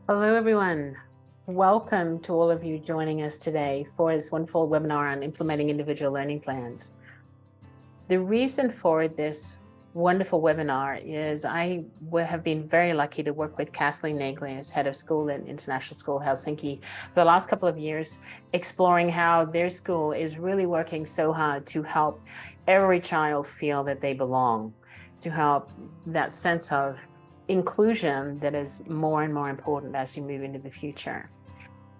Hello, everyone. Welcome to all of you joining us today for this wonderful webinar on implementing individual learning plans. The reason for this wonderful webinar is I have been very lucky to work with Kathleen Naglee as head of school at International School of Helsinki for the last couple of years, exploring how their school is really working so hard to help every child feel that they belong, to help that sense of inclusion that is more and more important as we move into the future.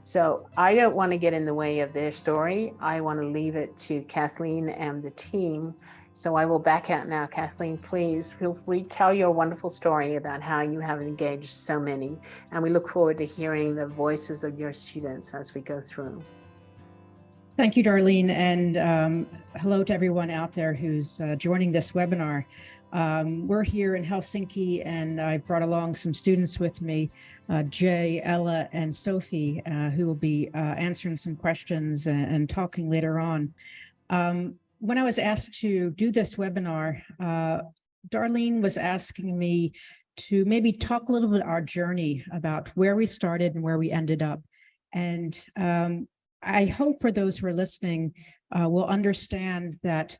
So I don't want to get in the way of their story. I want to leave it to Kathleen and the team. So I will back out now. Kathleen, please feel free to tell your wonderful story about how you have engaged so many. And we look forward to hearing the voices of your students as we go through. Thank you, Darlene, and hello to everyone out there who's joining this webinar. We're here in Helsinki, and I brought along some students with me, Jay, Ella, and Sophie, who will be answering some questions and talking later on. When I was asked to do this webinar, Darlene was asking me to maybe talk a little bit about our journey, about where we started and where we ended up. And I hope for those who are listening will understand that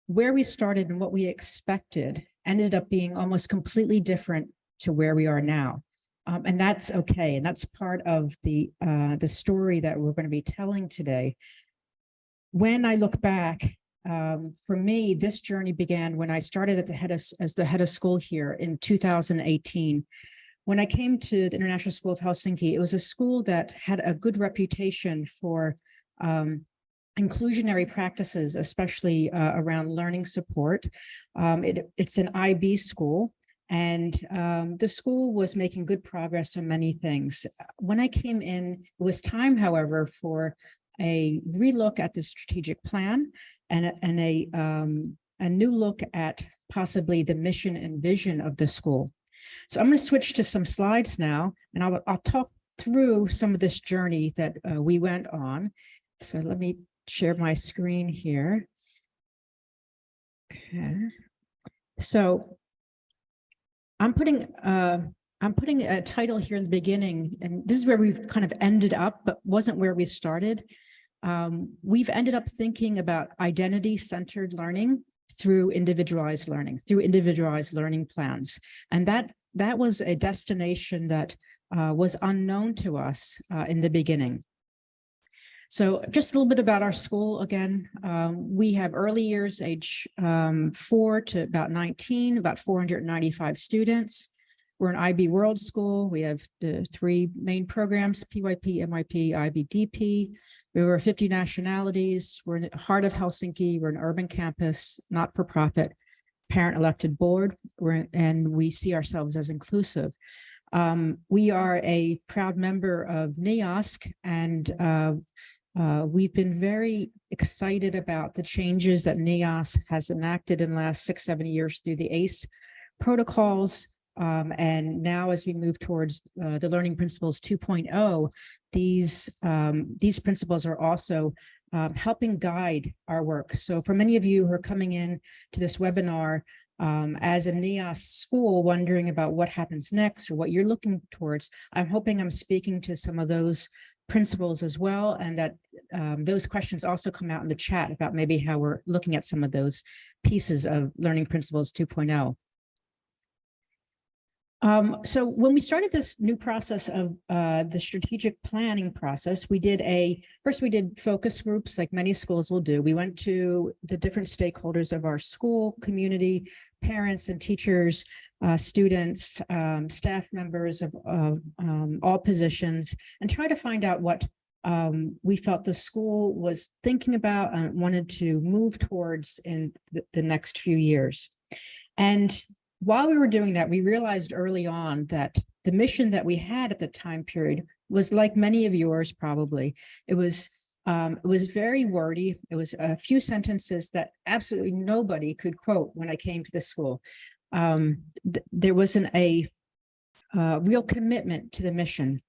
where we started and what we expected ended up being almost completely different to where we are now. And that's okay. And that's part of the story that we're going to be telling today. When I look back, for me, this journey began when I started as the head of school here in 2018. When I came to the International School of Helsinki, it was a school that had a good reputation for inclusionary practices, especially around learning support. It's an IB school, and the school was making good progress on many things. When I came in, it was time, however, for a relook at the strategic plan and a new look at possibly the mission and vision of the school. So I'm going to switch to some slides now, and I'll talk through some of this journey that we went on. So let me share my screen here. Okay. So I'm putting a title here in the beginning, and this is where we've kind of ended up, but wasn't where we started. We've ended up thinking about identity-centered learning through individualized learning plans. And that was a destination that was unknown to us in the beginning. So just a little bit about our school again. We have early years, age 4 to about 19, about 495 students. We're an IB World School. We have the 3 main programs, PYP, MYP, IBDP. We were 50 nationalities. We're in the heart of Helsinki. We're an urban campus, not-for-profit, parent-elected board, and we see ourselves as inclusive. We are a proud member of NIASC, and we've been very excited about the changes that NIASC has enacted in the last 6-7 years through the ACE protocols. And now as we move towards the Learning Principles 2.0, these principles are also helping guide our work. So for many of you who are coming in to this webinar as a NIASC school wondering about what happens next or what you're looking towards, I'm hoping I'm speaking to some of those principles as well, and that those questions also come out in the chat about maybe how we're looking at some of those pieces of Learning Principles 2.0. So when we started this new process of the strategic planning process, first we did focus groups like many schools will do. We went to the different stakeholders of our school, community, parents and teachers, students, staff members of all positions, and try to find out what we felt the school was thinking about and wanted to move towards in the next few years. And while we were doing that, we realized early on that the mission that we had at the time period was like many of yours probably. It was very wordy. It was a few sentences that absolutely nobody could quote when I came to the school. There wasn't a real commitment to the mission.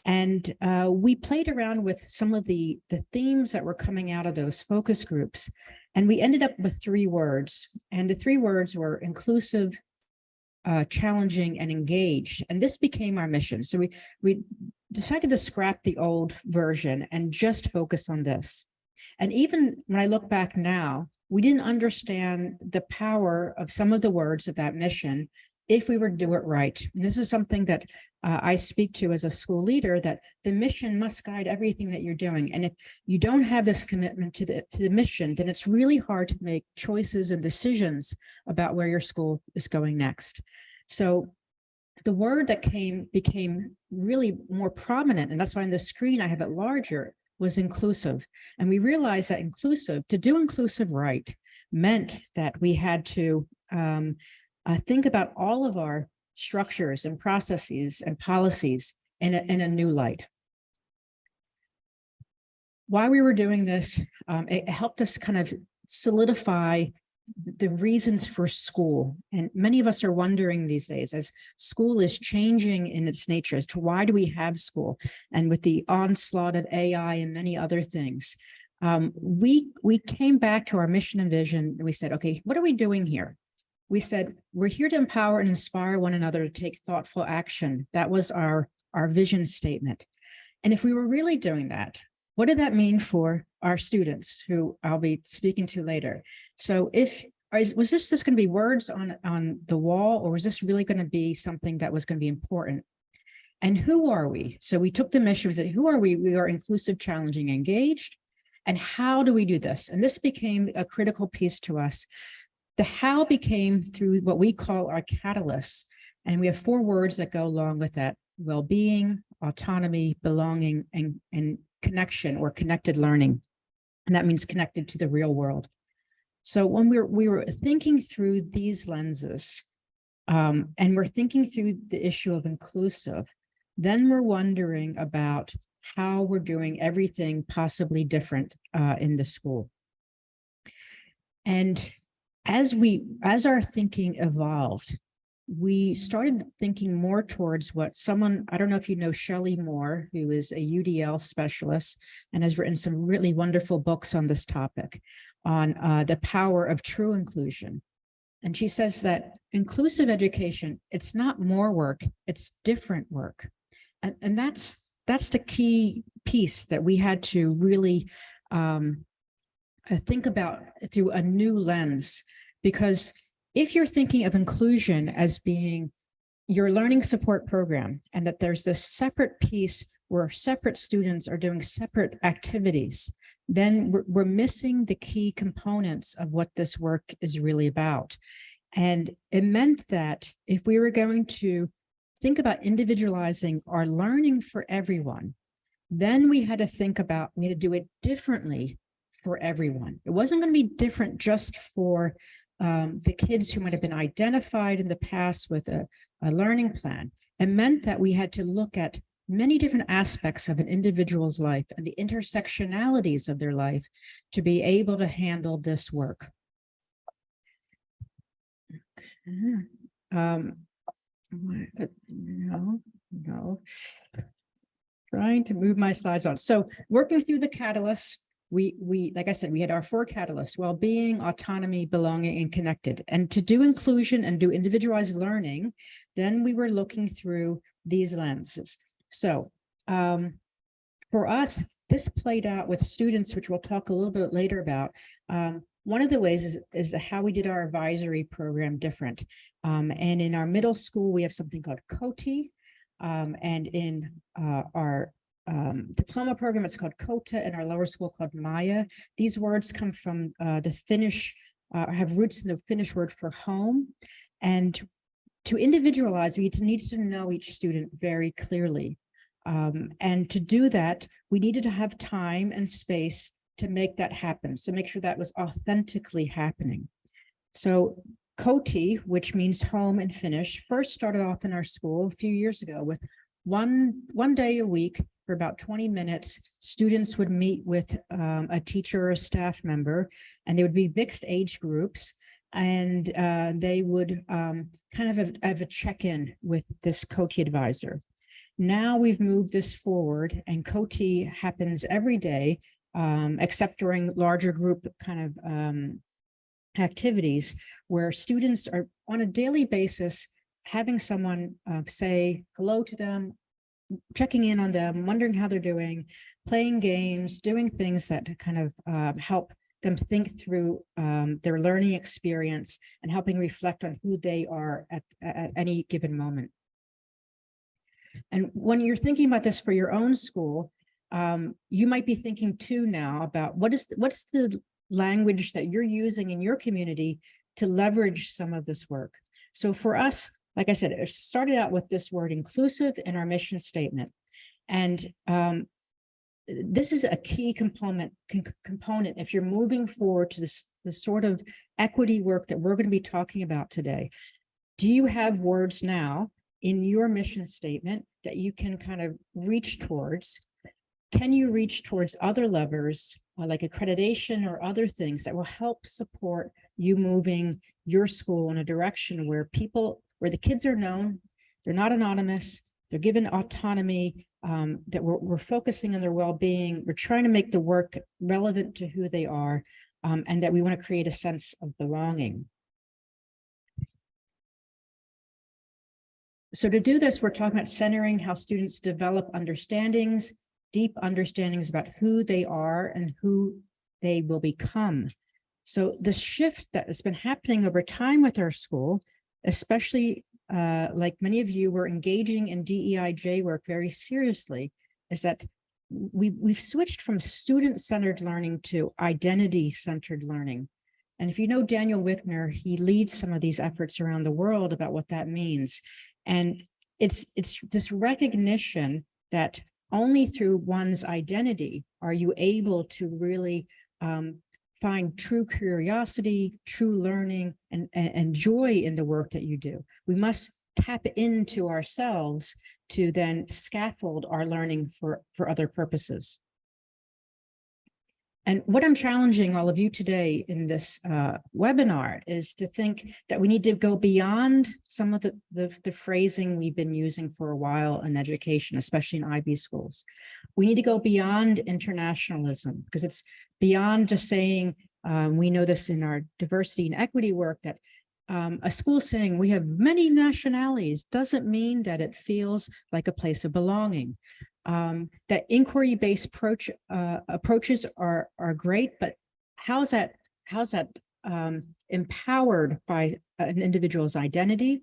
And we played around with some of the themes that were coming out of those focus groups. And we ended up with 3 words. And the 3 words were inclusive, challenging, and engaged. And this became our mission. So we decided to scrap the old version and just focus on this. And even when I look back now, we didn't understand the power of some of the words of that mission if we were to do it right. And this is something that I speak to as a school leader, that the mission must guide everything that you're doing. And if you don't have this commitment to the mission, then it's really hard to make choices and decisions about where your school is going next. So the word that became really more prominent, and that's why on the screen I have it larger, was inclusive. And we realized that to do inclusive right meant that we had to think about all of our structures and processes and policies in a new light. While we were doing this, it helped us kind of solidify the reasons for school. And many of us are wondering these days, as school is changing in its nature, as to why do we have school? And with the onslaught of AI and many other things, we came back to our mission and vision, and we said, okay, what are we doing here? We said, we're here to empower and inspire one another to take thoughtful action. That was our vision statement. And if we were really doing that, what did that mean for our students, who I'll be speaking to later? So was this just going to be words on the wall, or was this really going to be something that was going to be important? And who are we? So we took the mission, we said, who are we? We are inclusive, challenging, engaged. And how do we do this? And this became a critical piece to us. The how became through what we call our catalysts. And we have 4 words that go along with that: well-being, autonomy, belonging, and connection, or connected learning. And that means connected to the real world. So when we were thinking through these lenses, and we're thinking through the issue of inclusive, then we're wondering about how we're doing everything possibly different in the school. And as our thinking evolved, we started thinking more towards what someone, I don't know if you know Shelley Moore, who is a UDL specialist and has written some really wonderful books on this topic, on the power of true inclusion. And she says that inclusive education, it's not more work, it's different work. And that's the key piece that we had to really think about through a new lens. Because if you're thinking of inclusion as being your learning support program, and that there's this separate piece where separate students are doing separate activities, then we're missing the key components of what this work is really about. And it meant that if we were going to think about individualizing our learning for everyone, then we had to do it differently for everyone. It wasn't going to be different just for the kids who might have been identified in the past with a learning plan. It meant that we had to look at many different aspects of an individual's life and the intersectionalities of their life to be able to handle this work. Okay. No. Trying to move my slides on. So working through the catalysts, we like I said, we had our 4 catalysts: well-being, autonomy, belonging, and connected. And to do inclusion and do individualized learning, then we were looking through these lenses. So for us, this played out with students, which we'll talk a little bit later about. One of the ways is how we did our advisory program different. And in our middle school, we have something called COTI. And in our diploma program, it's called Kota, and our lower school called Maya. These words come from the Finnish, have roots in the Finnish word for home. And to individualize, we needed to know each student very clearly. And to do that, we needed to have time and space to make that happen. So make sure that was authentically happening. So Koti, which means home in Finnish, first started off in our school a few years ago with one day a week for about 20 minutes. Students would meet with a teacher or a staff member, and they would be mixed age groups, and they would kind of have a check-in with this Koti advisor. Now we've moved this forward, and Koti happens every day, except during larger group kind of activities, where students are on a daily basis having someone say hello to them, checking in on them, wondering how they're doing, playing games, doing things that kind of help them think through their learning experience and helping reflect on who they are at any given moment. And when you're thinking about this for your own school, you might be thinking too now about what's the language that you're using in your community to leverage some of this work. So for us, like I said, it started out with this word inclusive in our mission statement. And this is a key component if you're moving forward to the sort of equity work that we're going to be talking about today. Do you have words now in your mission statement that you can kind of reach towards? Can you reach towards other levers like accreditation or other things that will help support you moving your school in a direction where the kids are known, they're not anonymous, they're given autonomy, that we're focusing on their well-being, we're trying to make the work relevant to who they are, and that we want to create a sense of belonging. So to do this, we're talking about centering how students develop understandings, deep understandings about who they are and who they will become. So the shift that has been happening over time with our school, especially like many of you were engaging in DEIJ work very seriously, is that we've switched from student-centered learning to identity-centered learning. And if you know Daniel Wickner, he leads some of these efforts around the world about what that means. And it's this recognition that only through one's identity are you able to really find true curiosity, true learning, and joy in the work that you do. We must tap into ourselves to then scaffold our learning for other purposes. And what I'm challenging all of you today in this webinar is to think that we need to go beyond some of the phrasing we've been using for a while in education, especially in IB schools. We need to go beyond internationalism, because it's beyond just saying, we know this in our diversity and equity work, that a school saying we have many nationalities doesn't mean that it feels like a place of belonging. That inquiry-based approaches are great, but how's that empowered by an individual's identity?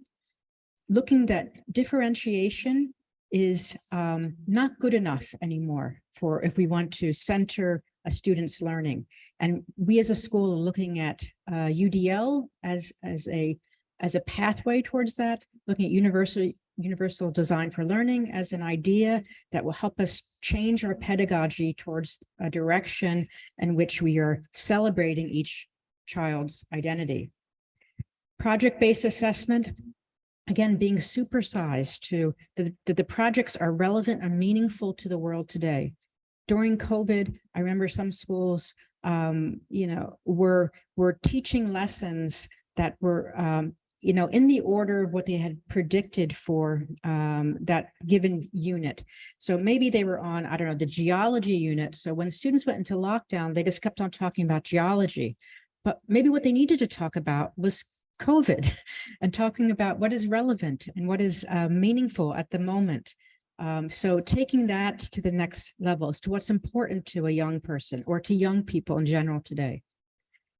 Looking that differentiation is not good enough anymore for if we want to center a student's learning. And we as a school are looking at UDL as a pathway towards that, looking at universal design for learning as an idea that will help us change our pedagogy towards a direction in which we are celebrating each child's identity. Project-based assessment, again, being supersized to that the projects are relevant and meaningful to the world today. During COVID, I remember some schools, were teaching lessons that were, in the order of what they had predicted for that given unit. So maybe they were on, I don't know, the geology unit. So when students went into lockdown, they just kept on talking about geology. But maybe what they needed to talk about was COVID and talking about what is relevant and what is meaningful at the moment. So taking that to the next levels, to what's important to a young person or to young people in general today.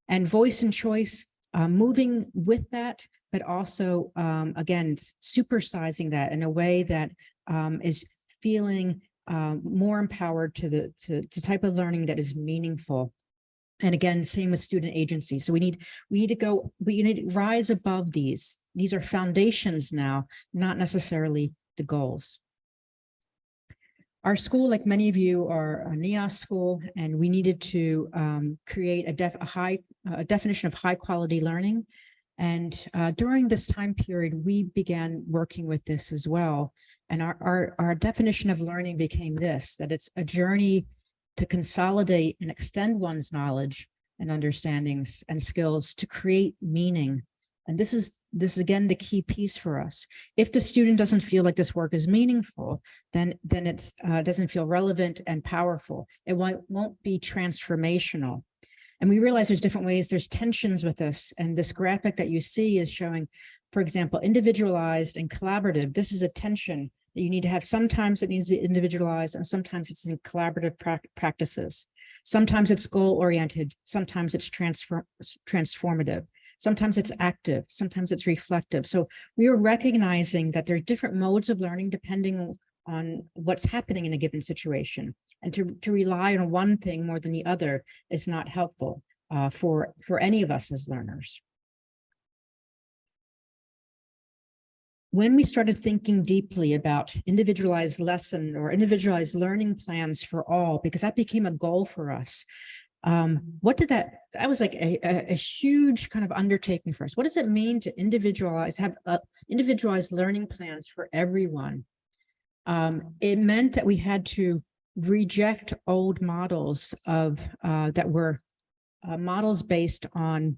And voice and choice, moving with that, but also, again, supersizing that in a way that is feeling more empowered to the type of learning that is meaningful. And again, same with student agency. So we need to rise above these. These are foundations now, not necessarily the goals. Our school, like many of you, are a NEOS school, and we needed to create a definition of high quality learning. And during this time period, we began working with this as well. And our definition of learning became this, that it's a journey to consolidate and extend one's knowledge and understandings and skills to create meaning. And this is again the key piece for us. If the student doesn't feel like this work is meaningful, then it doesn't feel relevant and powerful. It won't be transformational. And we realize there's different ways, there's tensions with this. And this graphic that you see is showing For example, individualized and collaborative, this is a tension that you need to have. Sometimes it needs to be individualized and sometimes it's in collaborative practices. Sometimes it's goal-oriented, sometimes it's transformative, sometimes it's active, sometimes it's reflective. So we are recognizing that there are different modes of learning depending on what's happening in a given situation. And to rely on one thing more than the other is not helpful for any of us as learners. When we started thinking deeply about individualized lesson or individualized learning plans for all, because that became a goal for us, what did that was like a huge kind of undertaking for us. What does it mean to have individualized learning plans for everyone? It meant that we had to reject old models that were models based on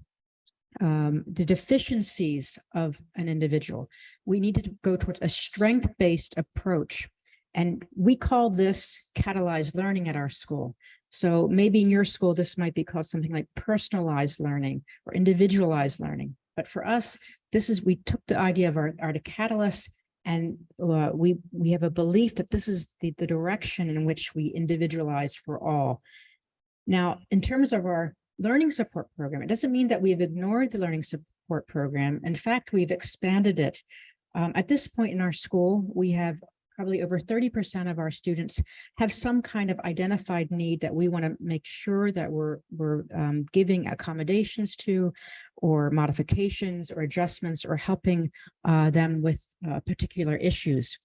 the deficiencies of an individual. We needed to go towards a strength-based approach. And we call this catalyzed learning at our school. So maybe in your school, this might be called something like personalized learning or individualized learning. But for us, we took the idea of our catalyst, and we have a belief that this is the direction in which we individualize for all. Now, in terms of our learning support program, it doesn't mean that we've ignored the learning support program. In fact, we've expanded it. At this point in our school, we have probably over 30% of our students have some kind of identified need that we want to make sure that we're giving accommodations to, or modifications or adjustments, or helping them with particular issues.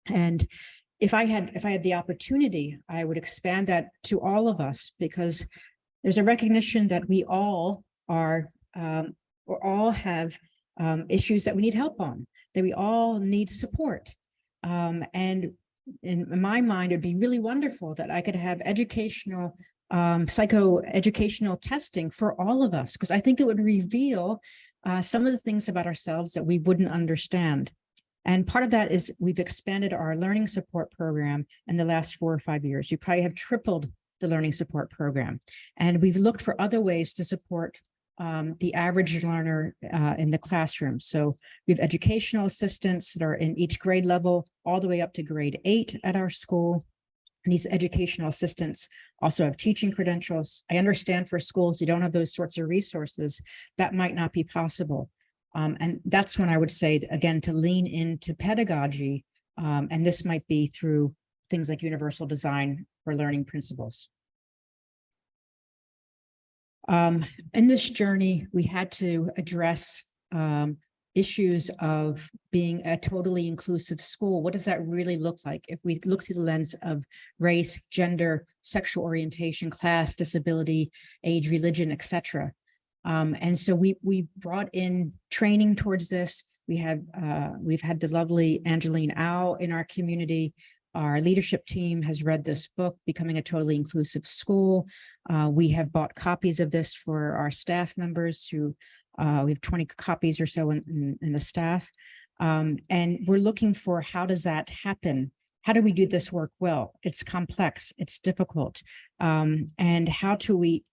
And if I had the opportunity, I would expand that to all of us, because there's a recognition that we all have issues that we need help on, that we all need support. And in my mind, it'd be really wonderful that I could have educational, psychoeducational testing for all of us, because I think it would reveal some of the things about ourselves that we wouldn't understand. And part of that is we've expanded our learning support program in the last 4 or 5 years. You probably have tripled the learning support program. And we've looked for other ways to support the average learner in the classroom. So we have educational assistants that are in each grade level, all the way up to grade 8 at our school. And these educational assistants also have teaching credentials. I understand for schools, you don't have those sorts of resources. That might not be possible. And that's when I would say, again, to lean into pedagogy. And this might be through things like universal design for learning principles. In this journey, we had to address issues of being a totally inclusive school. What does that really look like if we look through the lens of race, gender, sexual orientation, class, disability, age, religion, etc.? And so we brought in training towards this. We've had the lovely Angeline Au in our community. Our leadership team has read this book, Becoming a Totally Inclusive School. We have bought copies of this for our staff members who, we have 20 copies or so in the staff. And we're looking for, how does that happen? How do we do this work well? It's complex, it's difficult. And how do we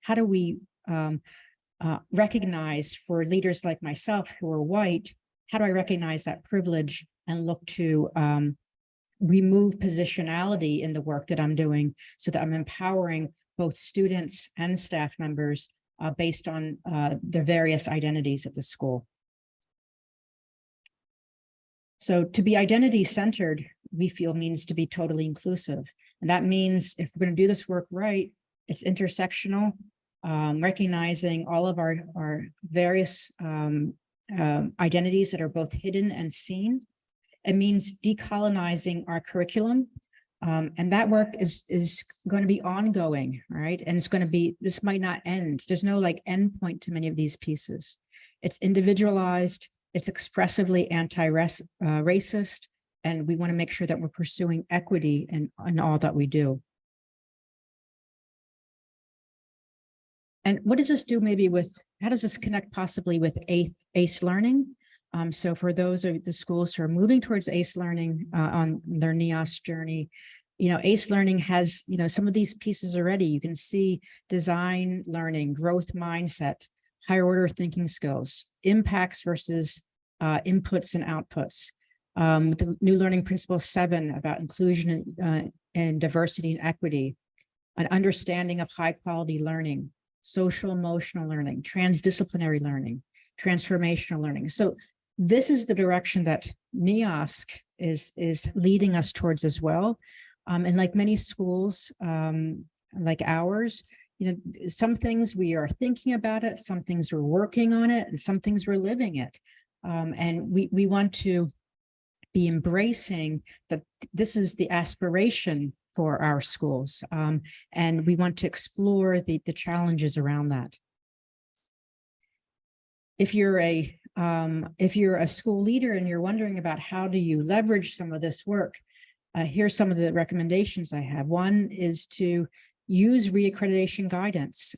recognize, for leaders like myself who are white, how do I recognize that privilege and look to remove positionality in the work that I'm doing, so that I'm empowering both students and staff members based on their various identities at the school. So to be identity-centered, we feel, means to be totally inclusive. And that means, if we're going to do this work right, it's intersectional, recognizing all of our various identities that are both hidden and seen. It means decolonizing our curriculum. And that work is going to be ongoing, right? And it's going to be, this might not end. There's no like end point to many of these pieces. It's individualized, it's expressively anti-racist, and we want to make sure that we're pursuing equity in all that we do. And what does this do maybe with, how does this connect possibly with ACE learning? So for those of the schools who are moving towards ACE learning on their NEOS journey, ACE learning has, some of these pieces already. You can see design learning, growth mindset, higher order thinking skills, impacts versus inputs and outputs. The new learning principle 7 about inclusion and diversity and equity, an understanding of high quality learning, social emotional learning, transdisciplinary learning, transformational learning. So this is the direction that NEOSC is leading us towards as well. And like many schools, like ours, some things we are thinking about it, some things we're working on it, and some things we're living it. And we want to be embracing that this is the aspiration for our schools. And we want to explore the challenges around that. If you're a school leader and you're wondering about how do you leverage some of this work, here's some of the recommendations I have. One is to use reaccreditation guidance.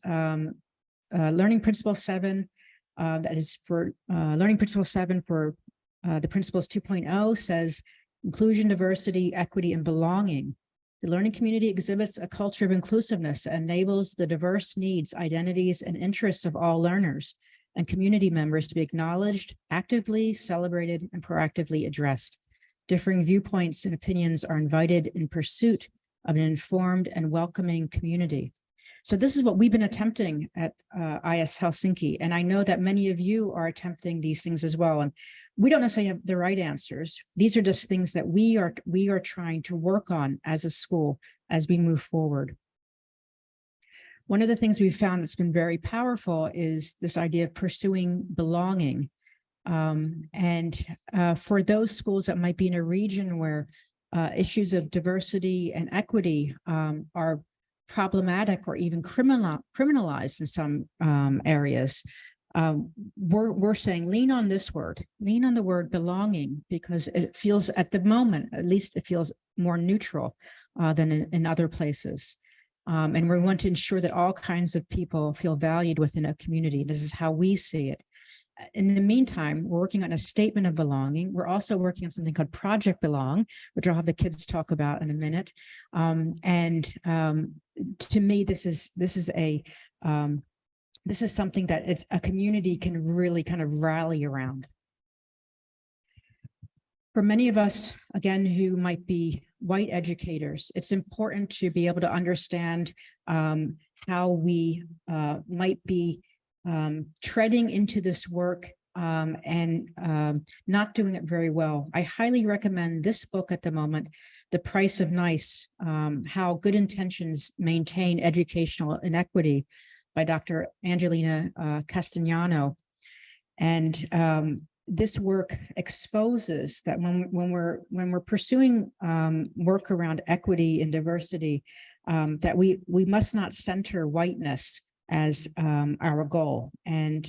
Learning Principle 7, that is for Learning Principle 7 for the Principles 2.0 says inclusion, diversity, equity, and belonging. The learning community exhibits a culture of inclusiveness that enables the diverse needs, identities, and interests of all learners and community members to be acknowledged, actively celebrated, and proactively addressed. Differing viewpoints and opinions are invited in pursuit of an informed and welcoming community. So this is what we've been attempting at IS Helsinki. And I know that many of you are attempting these things as well. And we don't necessarily have the right answers. These are just things that we are trying to work on as a school as we move forward. One of the things we've found that's been very powerful is this idea of pursuing belonging. For those schools that might be in a region where issues of diversity and equity are problematic or even criminalized in some areas, we're saying lean on this word, lean on the word belonging, because it feels at the moment, at least it feels more neutral than in other places. And we want to ensure that all kinds of people feel valued within a community. This is how we see it. In the meantime, we're working on a statement of belonging. We're also working on something called Project Belong, which I'll have the kids talk about in a minute. To me, this is something that it's a community can really kind of rally around. For many of us, again, who might be white educators, it's important to be able to understand how we might be treading into this work and not doing it very well. I highly recommend this book at the moment, The Price of Nice, How Good Intentions Maintain Educational Inequity by Dr. Angelina Castellano. And this work exposes that when we're pursuing work around equity and diversity, that we must not center whiteness as our goal. And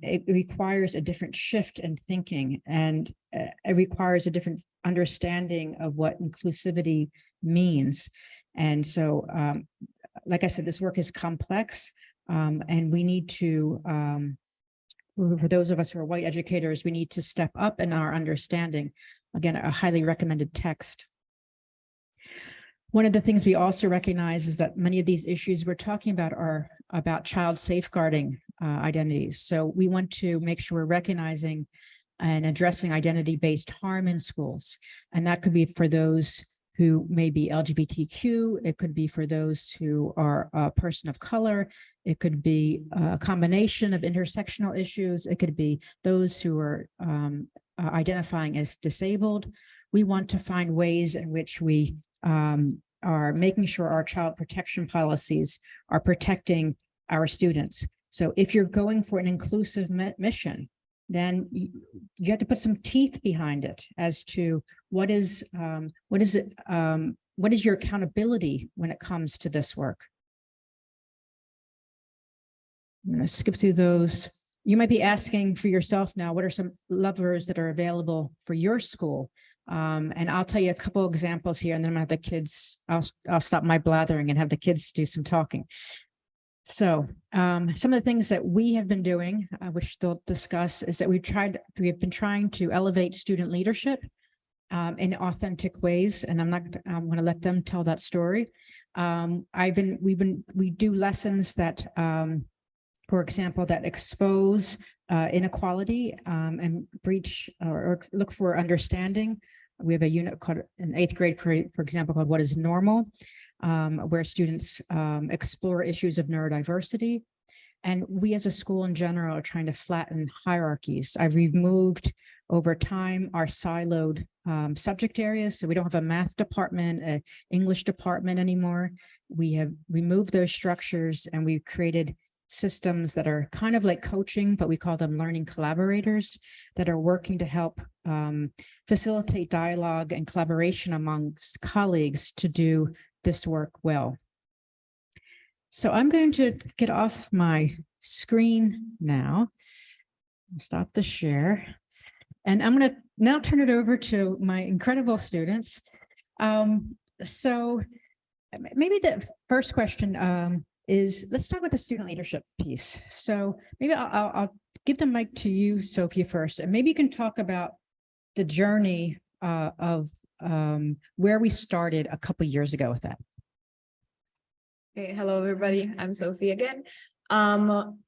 it requires a different shift in thinking, and it requires a different understanding of what inclusivity means. And so, like I said, this work is complex, and we need to, for those of us who are white educators, we need to step up in our understanding. Again, a highly recommended text. One of the things we also recognize is that many of these issues we're talking about are about child safeguarding identities. So we want to make sure we're recognizing and addressing identity-based harm in schools. And that could be for those who may be LGBTQ, it could be for those who are a person of color, it could be a combination of intersectional issues, it could be those who are identifying as disabled. We want to find ways in which we are making sure our child protection policies are protecting our students. So if you're going for an inclusive mission, then you have to put some teeth behind it as to what is your accountability when it comes to this work. I'm going to skip through those. You might be asking for yourself now, what are some levers that are available for your school? And I'll tell you a couple examples here, and then I'm gonna have the kids, I'll stop my blathering and have the kids do some talking. So some of the things that we have been doing, which they'll discuss, is that we have been trying to elevate student leadership in authentic ways, and I'm going to let them tell that story. We do lessons that for example, that expose inequality and breach or look for understanding. We have a unit called in 8th grade, for example, called What is Normal, where students explore issues of neurodiversity. And we as a school in general are trying to flatten hierarchies. I've removed over time our siloed subject areas. So we don't have a math department, an English department anymore. We have removed those structures and we've created systems that are kind of like coaching, but we call them learning collaborators that are working to help facilitate dialogue and collaboration amongst colleagues to do this work well. So I'm going to get off my screen now, stop the share, and I'm going to now turn it over to my incredible students. So maybe the first question is, let's talk about the student leadership piece. So maybe I'll give the mic to you, Sophie, first, and maybe you can talk about the journey of where we started a couple of years ago with that. Hey, hello everybody, I'm Sophie again.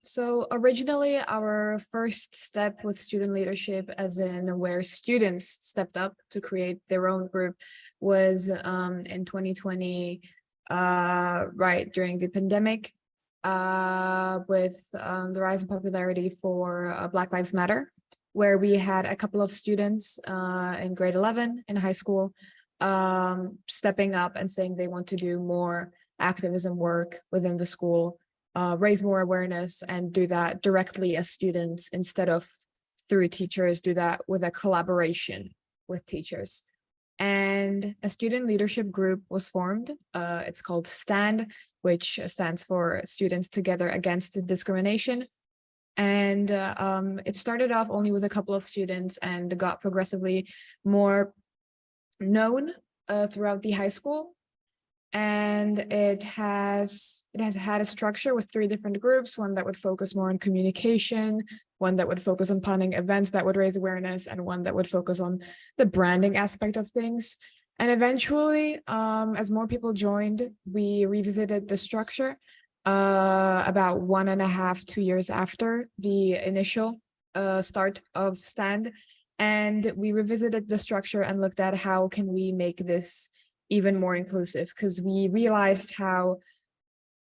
So originally our first step with student leadership, as in where students stepped up to create their own group, was in 2020, right during the pandemic, with the rise in popularity for Black Lives Matter, where we had a couple of students in grade 11 in high school stepping up and saying they want to do more activism work within the school, raise more awareness, and do that directly as students instead of through teachers, do that with a collaboration with teachers. And a student leadership group was formed. It's called STAND, which stands for Students Together Against Discrimination. And it started off only with a couple of students and got progressively more known throughout the high school. And it has had a structure with 3 different groups, one that would focus more on communication, one that would focus on planning events that would raise awareness, and one that would focus on the branding aspect of things. And eventually, as more people joined, we revisited the structure about 1.5 to 2 years after the initial start of STAND. And we revisited the structure and looked at how can we make this even more inclusive, because we realized how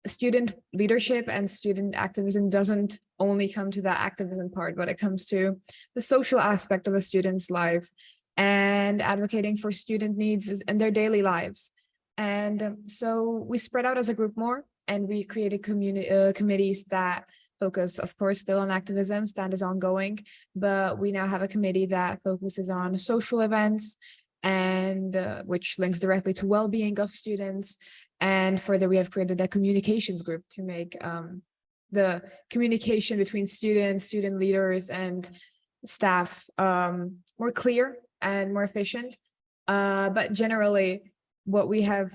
student leadership and student activism doesn't only come to that activism part, but it comes to the social aspect of a student's life and advocating for student needs in their daily lives. And so we spread out as a group more, and we created committees that focus, of course, still on activism. STAND is ongoing, but we now have a committee that focuses on social events, and which links directly to well-being of students. And further, we have created a communications group to make the communication between students, student leaders, and staff more clear and more efficient. But generally, what we have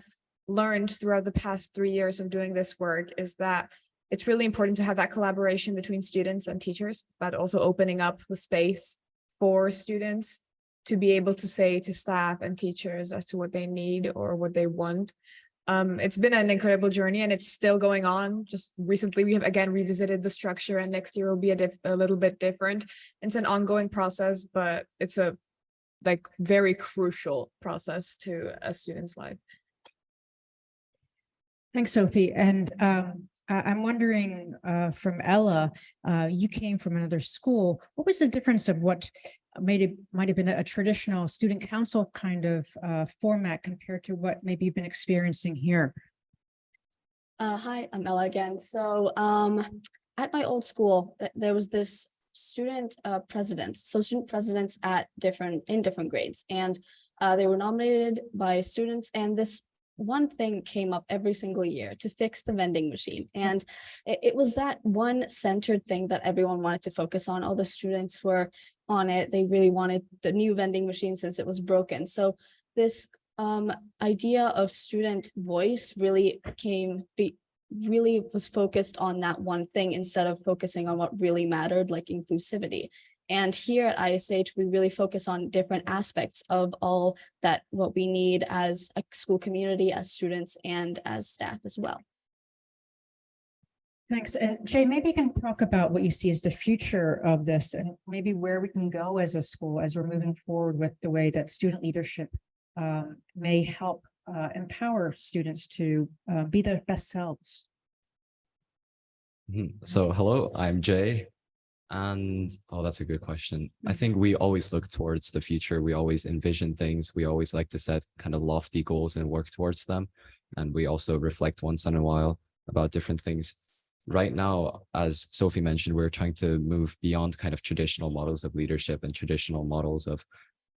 learned throughout the past 3 years of doing this work is that it's really important to have that collaboration between students and teachers, but also opening up the space for students to be able to say to staff and teachers as to what they need or what they want. It's been an incredible journey, and it's still going on. Just recently, we have again revisited the structure, and next year will be a little bit different. It's an ongoing process, but it's a very crucial process to a student's life. Thanks, Sophie. And I'm wondering from Ella, you came from another school. What was the difference of what might have been a traditional student council kind of format compared to what maybe you've been experiencing here? Hi, I'm Ella again. So at my old school, there was this student presidents, so student presidents in different grades, and they were nominated by students, and this one thing came up every single year: to fix the vending machine. And it was that one centered thing that everyone wanted to focus on. All the students were on it. They really wanted the new vending machine since it was broken. So this idea of student voice really was focused on that one thing instead of focusing on what really mattered, like inclusivity. And here at ISH, we really focus on different aspects of all that, what we need as a school community, as students, and as staff as well. Thanks. And Jay, maybe you can talk about what you see as the future of this and maybe where we can go as a school as we're moving forward with the way that student leadership may help empower students to be their best selves. So hello, I'm Jay. And oh, that's a good question. I think we always look towards the future. We always envision things. We always like to set kind of lofty goals and work towards them. And we also reflect once in a while about different things. Right now, as Sophie mentioned, we're trying to move beyond kind of traditional models of leadership and traditional models of,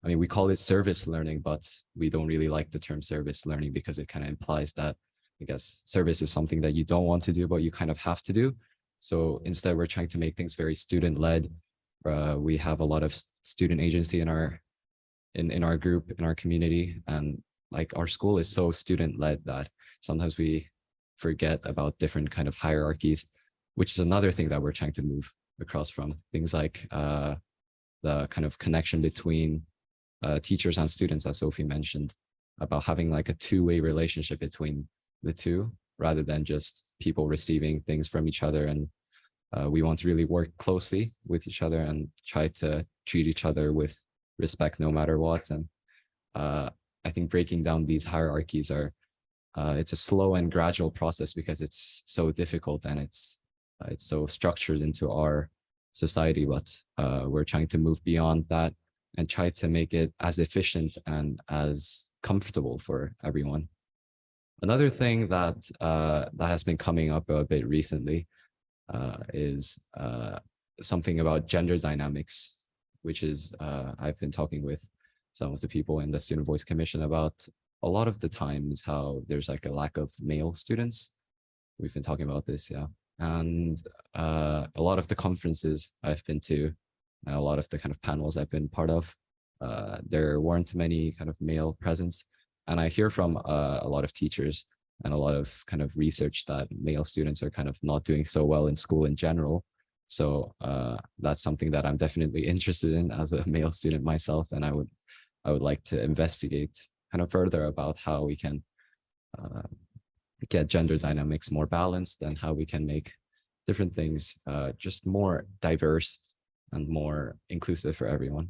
I mean, we call it service learning, but we don't really like the term service learning because it kind of implies that, I guess, service is something that you don't want to do, but you kind of have to do. So instead, we're trying to make things very student-led. We have a lot of student agency in our group, in our community, and like our school is so student-led that sometimes we forget about different kind of hierarchies, which is another thing that we're trying to move across from. Things like the kind of connection between teachers and students, as Sophie mentioned, about having like a two-way relationship between the two, rather than just people receiving things from each other. And we want to really work closely with each other and try to treat each other with respect no matter what. And I think breaking down these hierarchies it's a slow and gradual process because it's so difficult and it's so structured into our society, but we're trying to move beyond that and try to make it as efficient and as comfortable for everyone. Another thing that has been coming up a bit recently is something about gender dynamics, which is I've been talking with some of the people in the Student Voice Commission about a lot of the times how there's like a lack of male students. We've been talking about this, yeah. And a lot of the conferences I've been to and a lot of the kind of panels I've been part of, there weren't many kind of male presence. And I hear from a lot of teachers and a lot of kind of research that male students are kind of not doing so well in school in general. So that's something that I'm definitely interested in as a male student myself. And I would like to investigate kind of further about how we can get gender dynamics more balanced and how we can make different things just more diverse and more inclusive for everyone.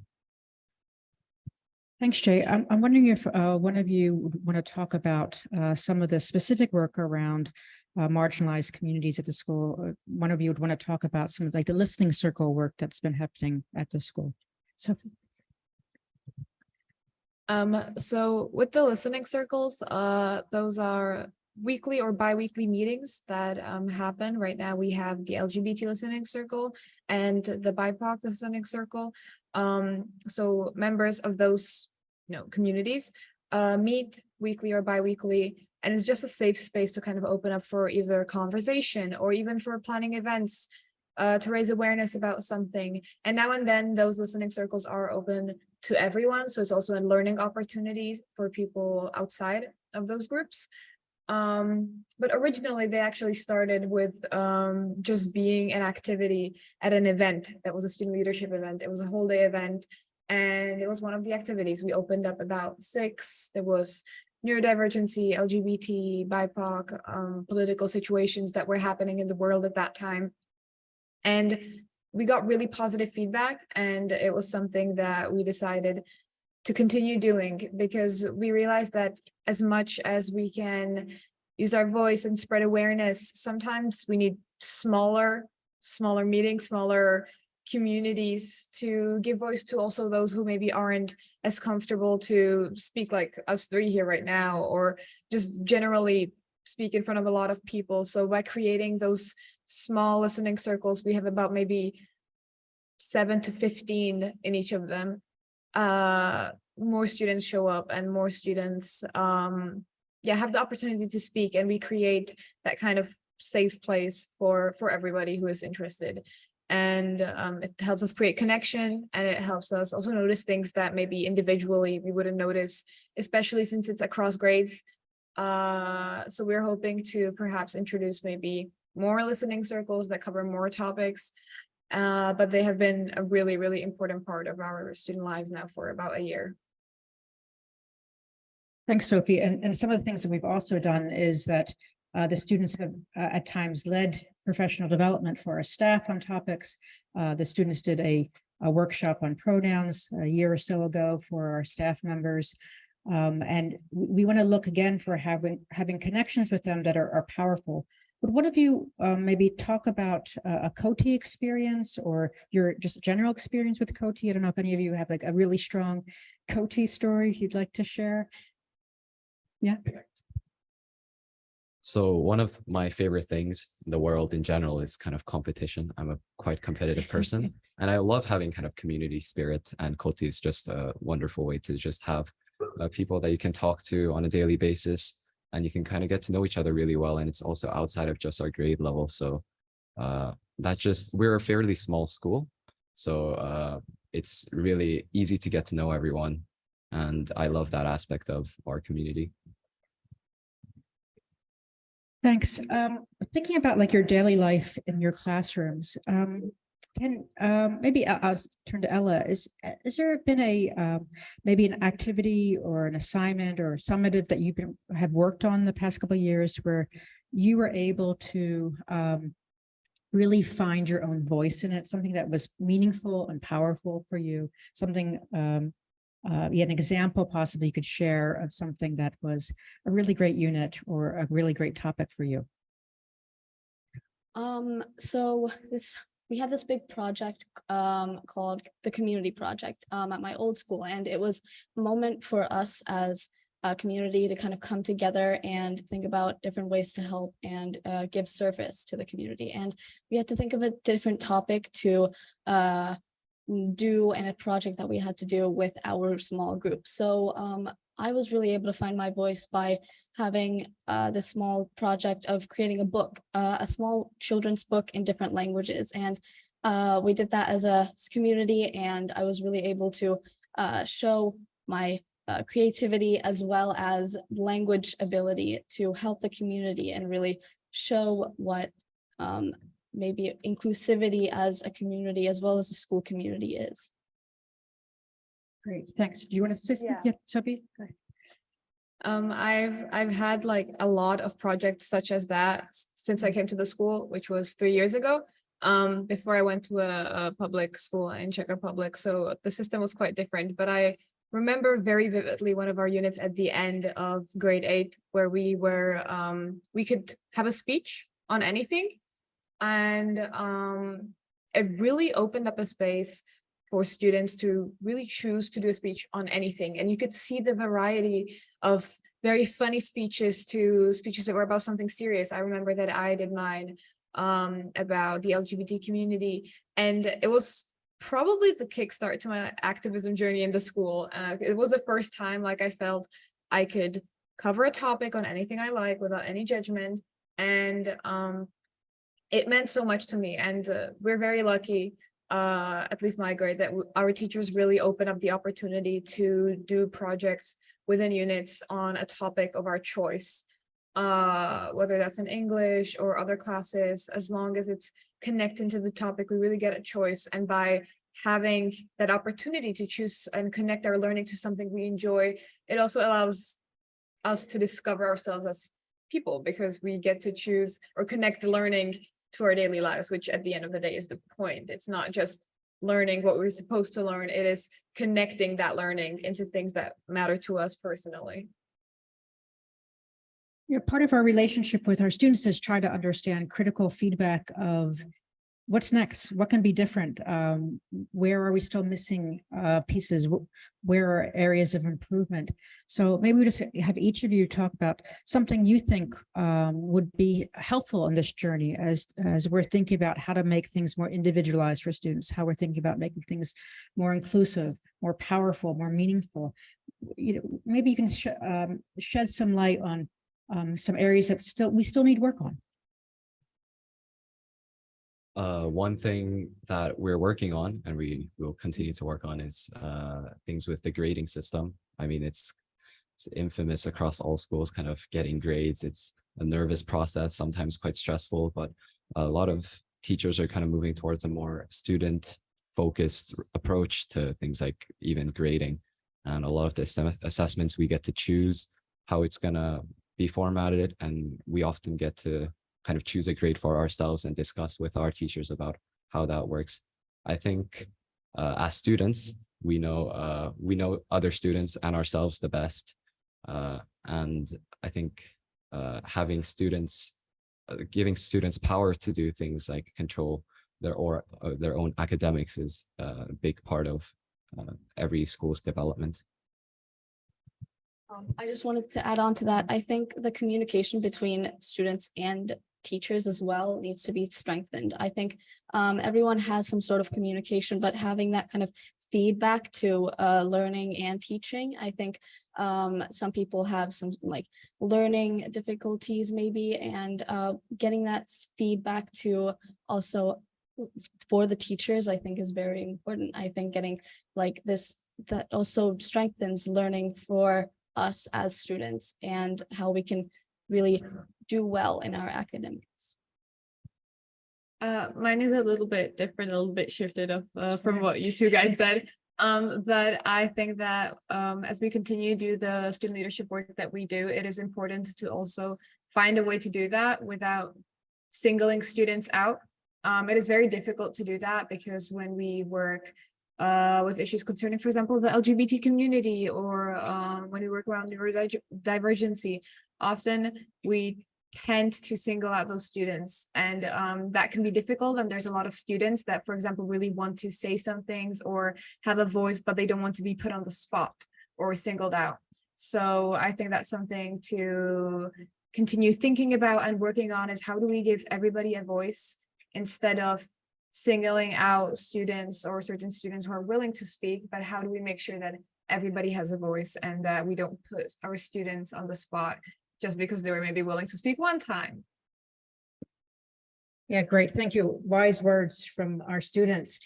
Thanks, Jay. I'm wondering if one of you would want to talk about some of the specific work around marginalized communities at the school. One of you would want to talk about some of like the listening circle work that's been happening at the school. Sophie. So with the listening circles, those are weekly or bi-weekly meetings that happen. Right now we have the LGBT listening circle and the BIPOC listening circle. So members of those communities meet weekly or bi-weekly, and it's just a safe space to kind of open up for either conversation or even for planning events to raise awareness about something. And now and then those listening circles are open to everyone, so it's also a learning opportunity for people outside of those groups. But originally they actually started with just being an activity at an event that was a student leadership event. It was a whole day event, and it was one of the activities. We opened up about 6. There was neurodivergency, LGBT, BIPOC, political situations that were happening in the world at that time. And we got really positive feedback, and it was something that we decided to continue doing, because we realized that as much as we can use our voice and spread awareness, sometimes we need smaller meetings, smaller communities to give voice to also those who maybe aren't as comfortable to speak like us 3 here right now, or just generally speak in front of a lot of people. So by creating those small listening circles, we have about maybe 7 to 15 in each of them. More students show up, and more students have the opportunity to speak, and we create that kind of safe place for everybody who is interested. And it helps us create connection, and it helps us also notice things that maybe individually we wouldn't notice, especially since it's across grades. So we're hoping to perhaps introduce maybe more listening circles that cover more topics, but they have been a really, really important part of our student lives now for about a year. Thanks, Sophie. And some of the things that we've also done is that The students have at times led professional development for our staff on topics. The students did a workshop on pronouns a year or so ago for our staff members. And we want to look again for having connections with them that are powerful. Would one of you maybe talk about a COTI experience or your just general experience with COTI? I don't know if any of you have like a really strong COTI story you'd like to share. Yeah. So one of my favorite things in the world in general is kind of competition. I'm a quite competitive person and I love having kind of community spirit, and COTI is just a wonderful way to just have people that you can talk to on a daily basis, and you can kind of get to know each other really well. And it's also outside of just our grade level. So we're a fairly small school. So it's really easy to get to know everyone. And I love that aspect of our community. Thanks. Thinking about like your daily life in your classrooms, maybe I'll turn to Ella. Is there been a maybe an activity or an assignment or summative that have worked on the past couple of years where you were able to really find your own voice in it, something that was meaningful and powerful for you, something an example possibly you could share of something that was a really great unit or a really great topic for you? So we had this big project called the Community Project at my old school, and it was a moment for us as a community to kind of come together and think about different ways to help and give service to the community. And we had to think of a different topic to do and a project that we had to do with our small group. So I was really able to find my voice by having this small project of creating a book, a small children's book in different languages. And we did that as a community, and I was really able to show my creativity as well as language ability to help the community and really show what maybe inclusivity as a community as well as a school community is. Great, thanks. Do you want to say something? Yeah, Sophie? Go ahead. I've had like a lot of projects such as that since I came to the school, which was 3 years ago, before I went to a public school in Czech Republic. So the system was quite different, but I remember very vividly one of our units at the end of grade 8 where we could have a speech on anything. And it really opened up a space for students to really choose to do a speech on anything. And you could see the variety of very funny speeches to speeches that were about something serious. I remember that I did mine about the LGBT community, and it was probably the kickstart to my activism journey in the school. It was the first time like I felt I could cover a topic on anything I like without any judgment. And it meant so much to me, and we're very lucky, at least my grade, that our teachers really open up the opportunity to do projects within units on a topic of our choice, whether that's in English or other classes. As long as it's connecting to the topic, we really get a choice. And by having that opportunity to choose and connect our learning to something we enjoy, it also allows us to discover ourselves as people, because we get to choose or connect the learning to our daily lives, which at the end of the day is the point. It's not just learning what we're supposed to learn, it is connecting that learning into things that matter to us personally. Yeah, part of our relationship with our students is try to understand critical feedback of what's next, what can be different, where are we still missing pieces, where are areas of improvement. So maybe we just have each of you talk about something you think would be helpful on this journey as we're thinking about how to make things more individualized for students, how we're thinking about making things more inclusive, more powerful, more meaningful. You know, maybe you can shed some light on some areas that we still need work on. One thing that we're working on, and we will continue to work on, is things with the grading system. I mean, it's infamous across all schools, kind of getting grades. It's a nervous process, sometimes quite stressful, but a lot of teachers are kind of moving towards a more student-focused approach to things like even grading. And a lot of the assessments we get to choose how it's gonna be formatted, and we often get to kind of choose a grade for ourselves and discuss with our teachers about how that works. I think as students, we know other students and ourselves the best. And I think having students, giving students power to do things like control their own academics is a big part of every school's development. I just wanted to add on to that. I think the communication between students and teachers as well needs to be strengthened. I think everyone has some sort of communication, but having that kind of feedback to learning and teaching, I think some people have some like learning difficulties maybe, and getting that feedback to also for the teachers, I think is very important. I think getting like this, that also strengthens learning for us as students and how we can really do well in our academics. Mine is a little bit different, a little bit shifted up from what you two guys said. But I think that as we continue to do the student leadership work that we do, it is important to also find a way to do that without singling students out. It is very difficult to do that because when we work with issues concerning, for example, the LGBT community, or when we work around neurodivergency, often we tend to single out those students, and that can be difficult. And there's a lot of students that, for example, really want to say some things or have a voice, but they don't want to be put on the spot or singled out. So I think that's something to continue thinking about and working on, is how do we give everybody a voice instead of singling out students or certain students who are willing to speak, but how do we make sure that everybody has a voice and that we don't put our students on the spot just because they were maybe willing to speak one time. Yeah, great. Thank you. Wise words from our students.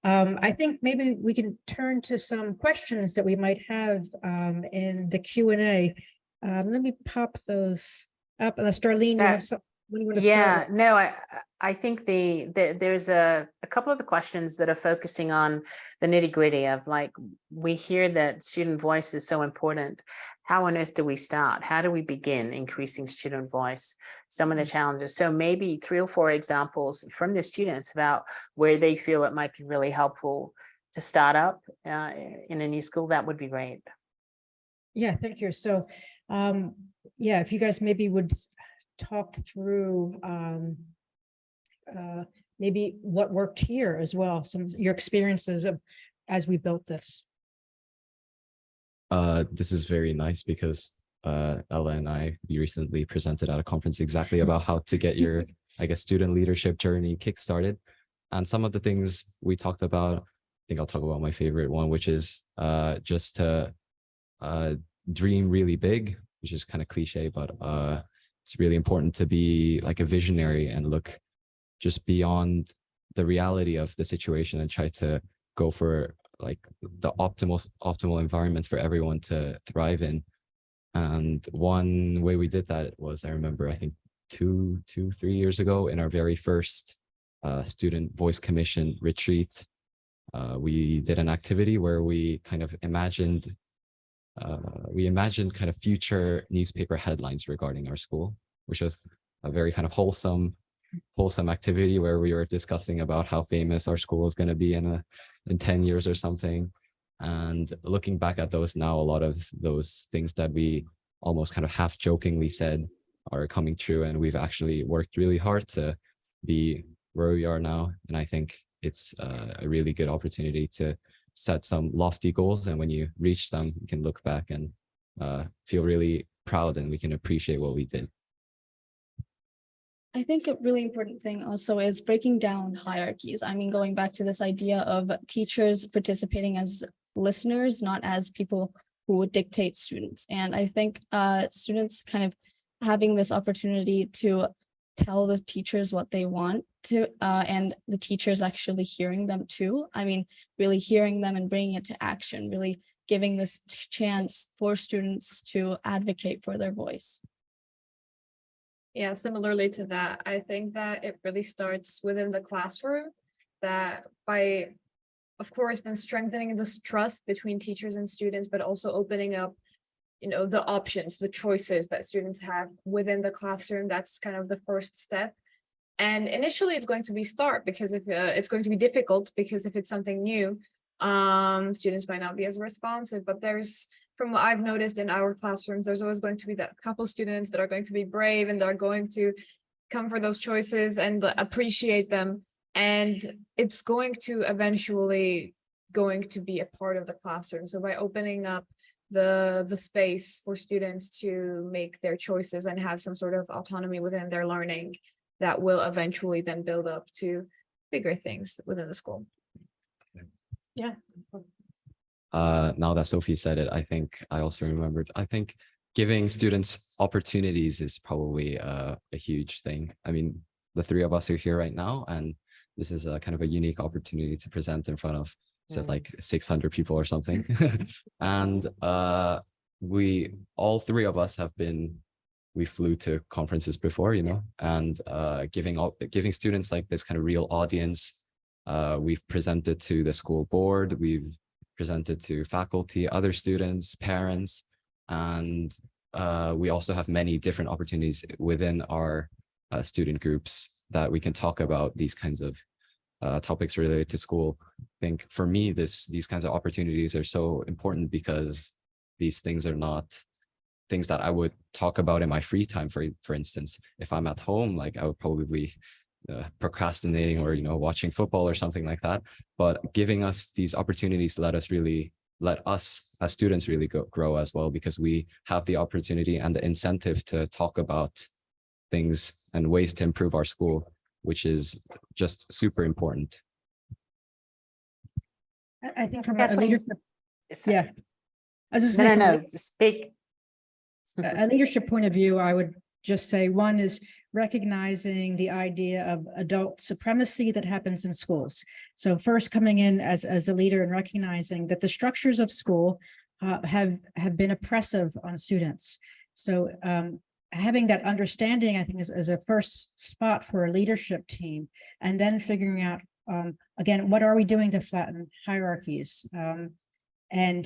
I think maybe we can turn to some questions that we might have in the Q&A. Let me pop those up. Unless Darlene, you have some. Yeah, no, I think there's a couple of the questions that are focusing on the nitty gritty of, like, we hear that student voice is so important. How on earth do we start? How do we begin increasing student voice? Some of the challenges. So maybe 3 or 4 examples from the students about where they feel it might be really helpful to start up in a new school. That would be great. Yeah, thank you. So, yeah, if you guys maybe would talk through maybe what worked here as well, some of your experiences of as we built this. This is very nice because Ella and we recently presented at a conference exactly about how to get your, I guess, student leadership journey kickstarted. And some of the things we talked about, I think I'll talk about my favorite one, which is just to dream really big, which is kind of cliche, but it's really important to be like a visionary and look just beyond the reality of the situation and try to go for like the optimal environment for everyone to thrive in. And one way we did that was, I remember, I think 3 years ago, in our very first student voice commission retreat, we did an activity where we kind of imagined kind of future newspaper headlines regarding our school, which was a very kind of wholesome activity where we were discussing about how famous our school is going to be in 10 years or something. And looking back at those now, a lot of those things that we almost kind of half jokingly said are coming true, and we've actually worked really hard to be where we are now. And I think it's a really good opportunity to set some lofty goals, and when you reach them, you can look back and feel really proud, and we can appreciate what we did. I think a really important thing also is breaking down hierarchies. I mean, going back to this idea of teachers participating as listeners, not as people who would dictate students. And I think students kind of having this opportunity to tell the teachers what they want to, and the teachers actually hearing them too. I mean, really hearing them and bringing it to action, really giving this chance for students to advocate for their voice. Yeah, similarly to that, I think that it really starts within the classroom, that by, of course, then strengthening this trust between teachers and students, but also opening up the options, the choices that students have within the classroom. That's kind of the first step. And initially it's going to be because if it's going to be difficult, because if it's something new, students might not be as responsive. But from what I've noticed in our classrooms, there's always going to be that couple students that are going to be brave and they're going to come for those choices and appreciate them. And it's going to eventually be a part of the classroom. So by opening up the space for students to make their choices and have some sort of autonomy within their learning, that will eventually then build up to bigger things within the school. Yeah. Now that Sophie said it, I think I also remembered, I think giving students opportunities is probably a huge thing. I mean, the three of us are here right now, and this is a kind of a unique opportunity to present in front of like 600 people or something. And all three of us we flew to conferences before, and giving students like this kind of real audience. We've presented to the school board, we've presented to faculty, other students, parents, and we also have many different opportunities within our student groups that we can talk about these kinds of topics related to school. I think for me, these kinds of opportunities are so important because these things are not things that I would talk about in my free time. For instance, if I'm at home, like I would probably be procrastinating or watching football or something like that. But giving us these opportunities let us as students really grow as well, because we have the opportunity and the incentive to talk about things and ways to improve our school, which is just super important. I think from a Kathleen. leadership, Sorry. yeah. I was just saying, No, speak. a leadership point of view, I would just say one is recognizing the idea of adult supremacy that happens in schools. So first coming in as a leader and recognizing that the structures of school have been oppressive on students. So having that understanding, I think, is a first spot for a leadership team, and then figuring out, again, what are we doing to flatten hierarchies? And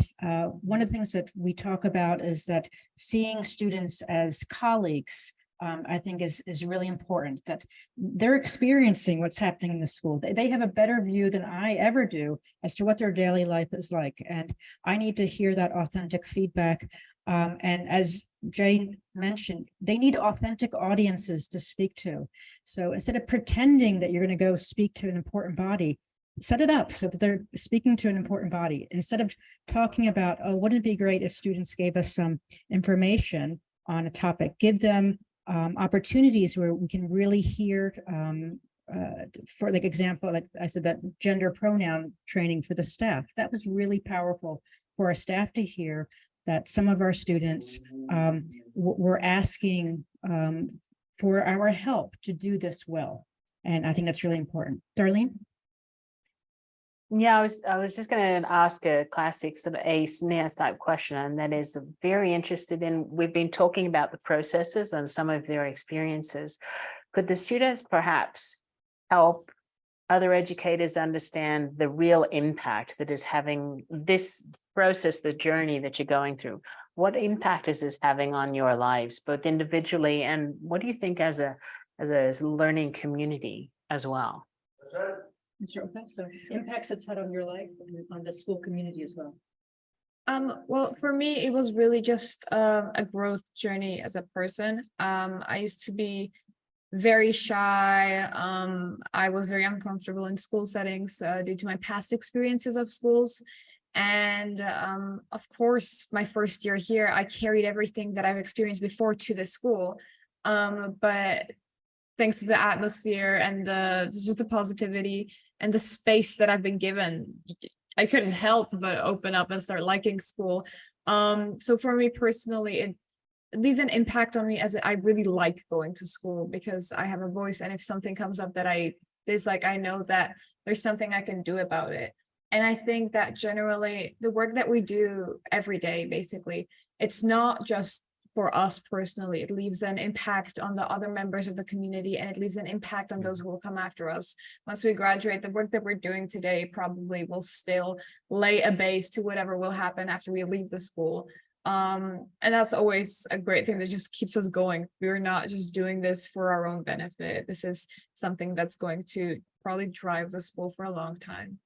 one of the things that we talk about is that seeing students as colleagues, I think is really important, that they're experiencing what's happening in the school. They have a better view than I ever do as to what their daily life is like. And I need to hear that authentic feedback. And as Jay mentioned, they need authentic audiences to speak to. So instead of pretending that you're going to go speak to an important body, set it up so that they're speaking to an important body. Instead of talking about, oh, wouldn't it be great if students gave us some information on a topic, give them opportunities where we can really hear, for like example, like I said, that gender pronoun training for the staff. That was really powerful for our staff to hear that some of our students were asking for our help to do this well. And I think that's really important. Darlene? Yeah, I was just going to ask a classic sort of a SNES type question, and that is very interested in, we've been talking about the processes and some of their experiences. Could the students perhaps help other educators understand the real impact that is having this process, the journey that you're going through? What impact is this having on your lives, both individually, and what do you think as a learning community as well? So impacts it's had on your life and on the school community as well. Well, for me, it was really just a growth journey as a person. I used to be very shy. I was very uncomfortable in school settings due to my past experiences of schools. And of course, my first year here, I carried everything that I've experienced before to the school. But thanks to the atmosphere and just the positivity and the space that I've been given, I couldn't help but open up and start liking school. So for me personally, it leaves an impact on me, as I really like going to school because I have a voice, and if something comes up that I dislike, I know that there's something I can do about it. And I think that generally the work that we do every day, basically, it's not just for us personally, it leaves an impact on the other members of the community, and it leaves an impact on those who will come after us. Once we graduate, the work that we're doing today probably will still lay a base to whatever will happen after we leave the school. And that's always a great thing that just keeps us going. We're not just doing this for our own benefit. This is something that's going to probably drive the school for a long time.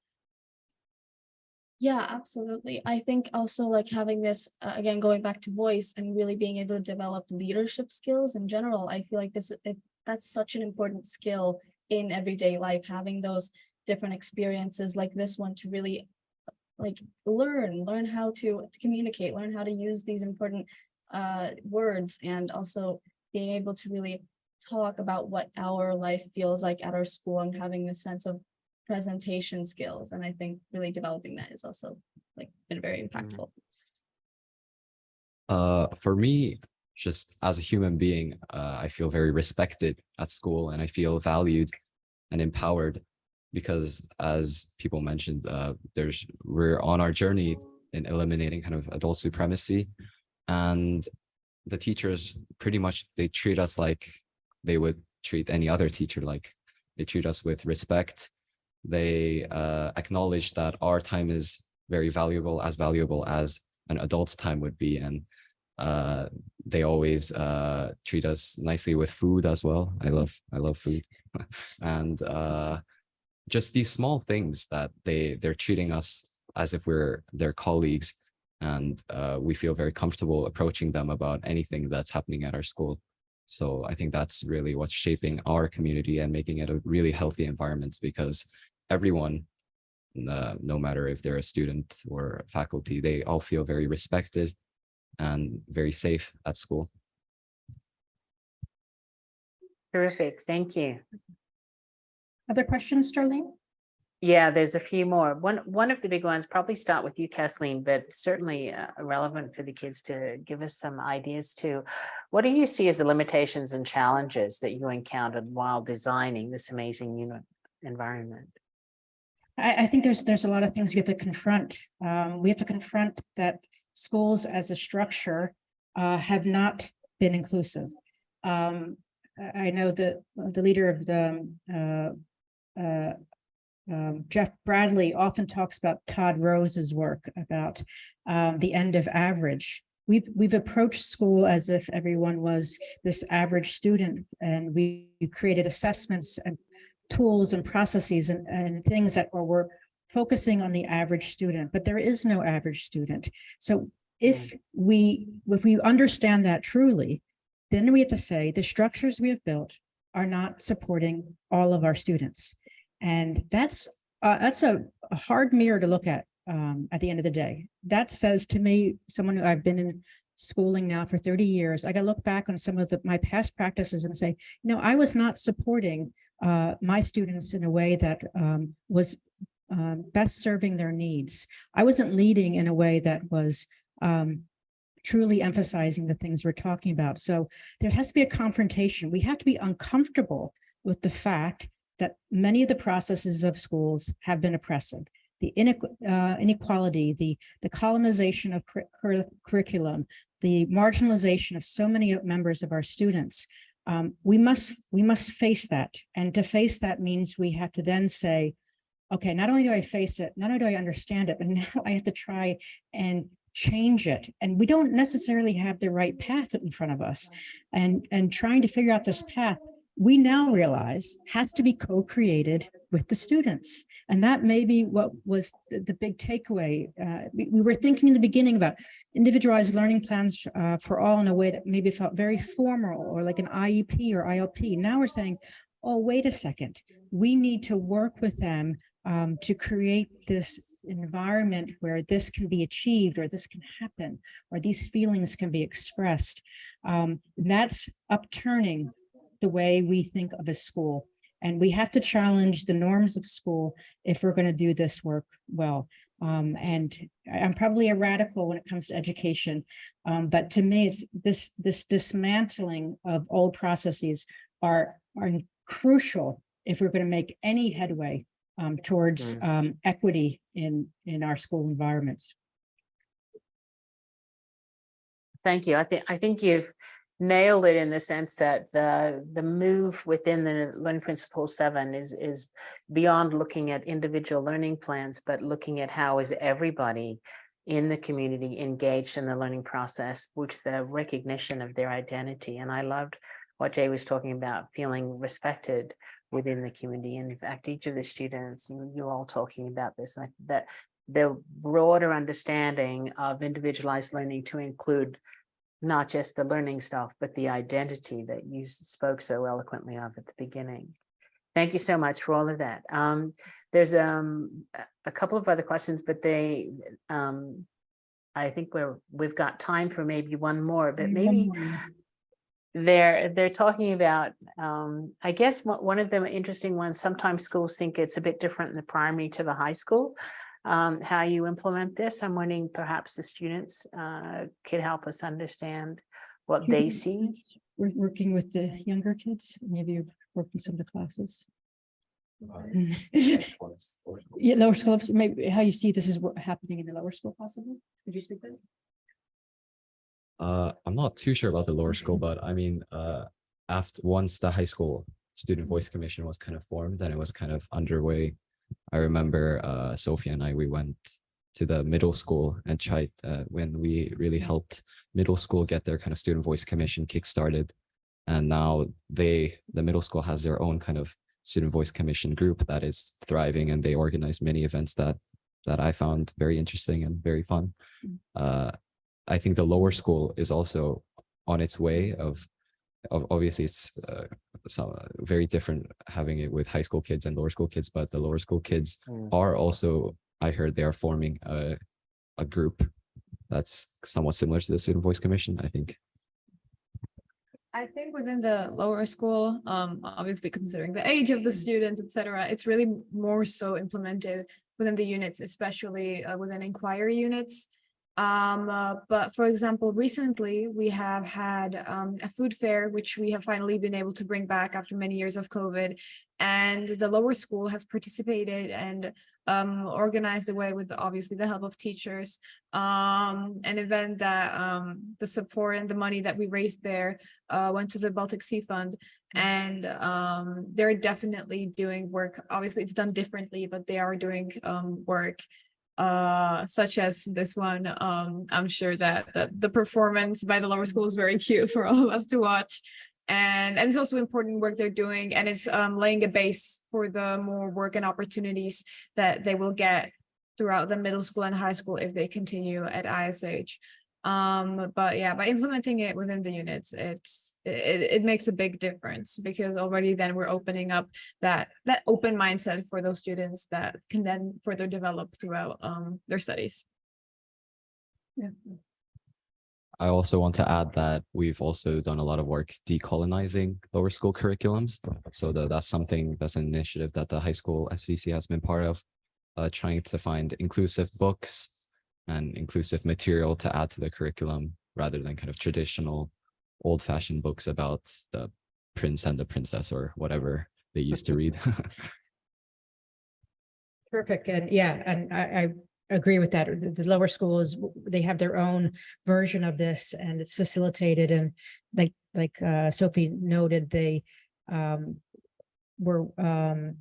Yeah, absolutely. I think also like having this, again, going back to voice and really being able to develop leadership skills in general, I feel like that's such an important skill in everyday life, having those different experiences like this one to really like learn how to communicate, learn how to use these important words, and also being able to really talk about what our life feels like at our school and having this sense of presentation skills. And I think really developing that is also like been very impactful. For me, just as a human being, I feel very respected at school, and I feel valued and empowered because, as people mentioned, we're on our journey in eliminating kind of adult supremacy, and the teachers pretty much, they treat us like they would treat any other teacher. Like, they treat us with respect. They acknowledge that our time is very valuable as an adult's time would be, and they always treat us nicely with food as well. I love food. And just these small things that they're treating us as if we're their colleagues, and we feel very comfortable approaching them about anything that's happening at our school. So I think that's really what's shaping our community and making it a really healthy environment, because everyone, no matter if they're a student or faculty, they all feel very respected and very safe at school. Terrific, thank you. Other questions, Darlene? Yeah, there's a few more. One of the big ones, probably start with you, Kathleen, but certainly relevant for the kids to give us some ideas too. What do you see as the limitations and challenges that you encountered while designing this amazing unit environment? I think there's a lot of things we have to confront. We have to confront that schools as a structure have not been inclusive. I know that the leader of the Jeff Bradley often talks about Todd Rose's work about the end of average. We've approached school as if everyone was this average student, and we created assessments and tools and processes and things that were focusing on the average student, but there is no average student. So if we understand that truly, then we have to say the structures we have built are not supporting all of our students. And that's a hard mirror to look at the end of the day. That says to me, someone who I've been in schooling now for 30 years, I got to look back on some of my past practices and say, I was not supporting my students in a way that was best serving their needs. I wasn't leading in a way that was truly emphasizing the things we're talking about. So there has to be a confrontation. We have to be uncomfortable with the fact that many of the processes of schools have been oppressive. The inequality, the colonization of curriculum, the marginalization of so many members of our students. We must face that. And to face that means we have to then say, okay, not only do I face it, not only do I understand it, but now I have to try and change it. And we don't necessarily have the right path in front of us. And trying to figure out this path, we now realize has to be co-created with the students. And that may be what was the big takeaway. We were thinking in the beginning about individualized learning plans for all in a way that maybe felt very formal or like an IEP or ILP. Now we're saying, oh, wait a second, we need to work with them to create this environment where this can be achieved, or this can happen, or these feelings can be expressed. That's upturning the way we think of a school. And we have to challenge the norms of school if we're going to do this work well. And I'm probably a radical when it comes to education, but to me, it's this dismantling of old processes are crucial if we're going to make any headway towards equity in our school environments. Thank you. I think you've nailed it in the sense that the move within the Learning Principle 7 is beyond looking at individual learning plans, but looking at how is everybody in the community, engaged in the learning process, with the recognition of their identity. And I loved what Jay was talking about, feeling respected within the community. And in fact, each of the students, you're all talking about this, that the broader understanding of individualized learning to include not just the learning stuff, but the identity that you spoke so eloquently of at the beginning. Thank you so much for all of that. There's a couple of other questions, but they, I think we've got time for maybe one more, but maybe they're talking about, I guess one of the interesting ones, sometimes schools think it's a bit different in the primary to the high school, how you implement this. I'm wondering perhaps the students could help us understand what they see. We're working with the younger kids, maybe you've worked in some of the classes. Yeah, lower school, maybe how you see this is what happening in the lower school possibly. Could you speak that? I'm not too sure about the lower school, but I mean, once the high school student voice commission was kind of formed and it was kind of underway, I remember Sophia and we went to the middle school and tried when we really helped middle school get their kind of student voice commission kickstarted. And now the middle school has their own kind of student voice commission group that is thriving, and they organize many events that I found very interesting and very fun. I think the lower school is also on its way of obviously it's very different having it with high school kids and lower school kids, but the lower school kids are also, I heard they are forming a group that's somewhat similar to the student voice commission, I think within the lower school, obviously considering the age of the students, etc., it's really more so implemented within the units, especially within inquiry units. But for example, recently we have had a food fair, which we have finally been able to bring back after many years of COVID. And the lower school has participated and organized away with obviously the help of teachers, an event that the support and the money that we raised there went to the Baltic Sea Fund. And they're definitely doing work. Obviously it's done differently, but they are doing work such as this one. I'm sure that the performance by the lower school is very cute for all of us to watch. And it's also important work they're doing, and it's laying a base for the more work and opportunities that they will get throughout the middle school and high school if they continue at ISH. But yeah, by implementing it within the units, it makes a big difference, because already then we're opening up that open mindset for those students that can then further develop throughout their studies. Yeah. I also want to add that we've also done a lot of work decolonizing lower school curriculums. So that's an initiative that the high school SVC has been part of, trying to find inclusive books and inclusive material to add to the curriculum, rather than kind of traditional old-fashioned books about the prince and the princess or whatever they used to read. Terrific. And yeah, and I agree with that. The lower schools, they have their own version of this, and it's facilitated. And like Sophie noted, they were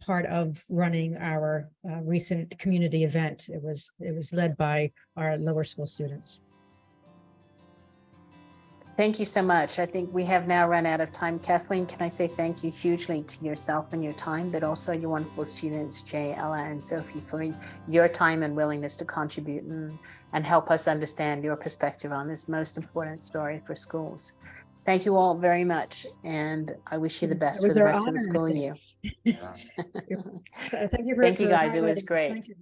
part of running our recent community event. It was led by our lower school students. Thank you so much. I think we have now run out of time. Kathleen, can I say thank you hugely to yourself and your time, but also your wonderful students, Jay, Ella, and Sophie, for your time and willingness to contribute and help us understand your perspective on this most important story for schools. Thank you all very much, and I wish you the best for the rest of the school year. Thank you, Thank you guys. It was great. Thank you.